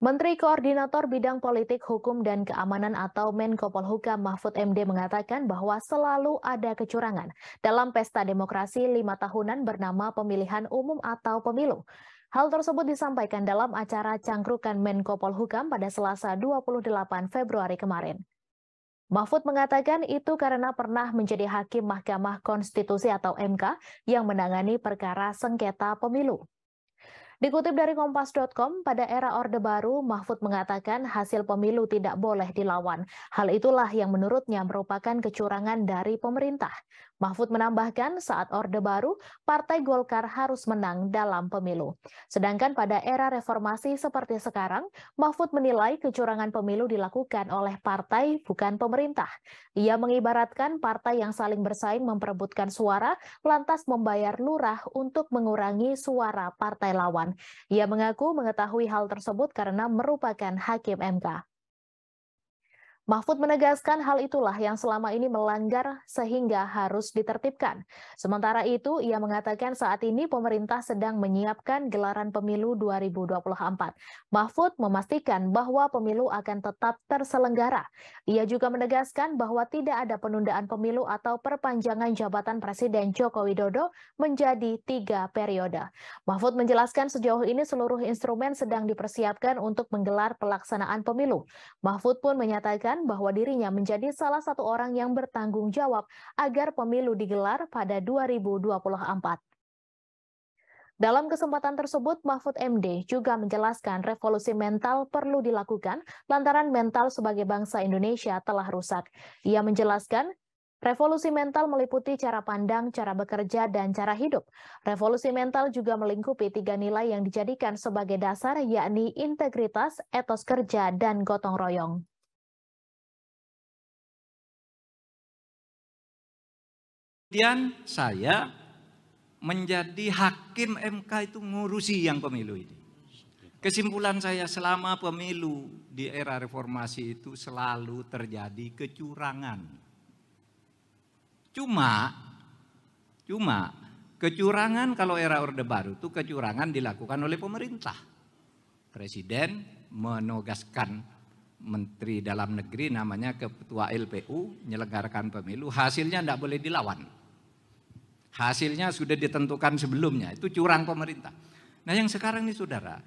Menteri Koordinator Bidang Politik, Hukum, dan Keamanan atau Menko Polhukam Mahfud MD mengatakan bahwa selalu ada kecurangan dalam pesta demokrasi 5 tahunan bernama Pemilihan Umum atau Pemilu. Hal tersebut disampaikan dalam acara cangkrukan Menko Polhukam pada Selasa 28 Februari kemarin. Mahfud mengatakan itu karena pernah menjadi hakim Mahkamah Konstitusi atau MK yang menangani perkara sengketa pemilu. Dikutip dari Kompas.com, pada era Orde Baru, Mahfud mengatakan hasil pemilu tidak boleh dilawan. Hal itulah yang menurutnya merupakan kecurangan dari pemerintah. Mahfud menambahkan saat Orde Baru, Partai Golkar harus menang dalam pemilu. Sedangkan pada era reformasi seperti sekarang, Mahfud menilai kecurangan pemilu dilakukan oleh partai bukan pemerintah. Ia mengibaratkan partai yang saling bersaing memperebutkan suara, lantas membayar lurah untuk mengurangi suara partai lawan. Ia mengaku mengetahui hal tersebut karena merupakan hakim MK. Mahfud menegaskan hal itulah yang selama ini melanggar sehingga harus ditertibkan. Sementara itu, ia mengatakan saat ini pemerintah sedang menyiapkan gelaran pemilu 2024. Mahfud memastikan bahwa pemilu akan tetap terselenggara. Ia juga menegaskan bahwa tidak ada penundaan pemilu atau perpanjangan jabatan Presiden Joko Widodo menjadi 3 periode. Mahfud menjelaskan sejauh ini seluruh instrumen sedang dipersiapkan untuk menggelar pelaksanaan pemilu. Mahfud pun menyatakan bahwa dirinya menjadi salah satu orang yang bertanggung jawab agar pemilu digelar pada 2024. Dalam kesempatan tersebut, Mahfud MD juga menjelaskan revolusi mental perlu dilakukan lantaran mental sebagai bangsa Indonesia telah rusak. Ia menjelaskan revolusi mental meliputi cara pandang, cara bekerja, dan cara hidup. Revolusi mental juga melingkupi 3 nilai yang dijadikan sebagai dasar, yakni integritas, etos kerja, dan gotong royong. Kemudian saya menjadi hakim MK itu ngurusi yang pemilu ini. Kesimpulan saya selama pemilu di era reformasi itu selalu terjadi kecurangan. Cuma kecurangan kalau era Orde Baru itu kecurangan dilakukan oleh pemerintah. Presiden menugaskan Menteri Dalam Negeri namanya Ketua LPU menyelenggarakan pemilu, hasilnya tidak boleh dilawan. Hasilnya sudah ditentukan sebelumnya, itu curang pemerintah. Nah yang sekarang ini saudara,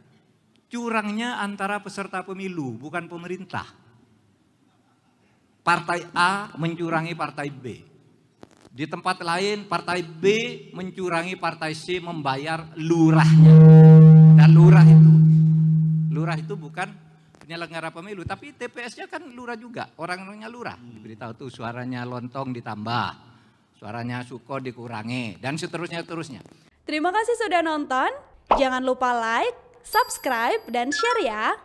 curangnya antara peserta pemilu bukan pemerintah. Partai A mencurangi partai B. Di tempat lain partai B mencurangi partai C membayar lurahnya. Dan lurah itu bukan penyelenggara pemilu, tapi TPS-nya kan lurah juga, orang-orangnya lurah. Diberitahu tuh suaranya lontong ditambah, suaranya Suko dikurangi, dan seterusnya. Terima kasih sudah nonton, jangan lupa like, subscribe, dan share ya.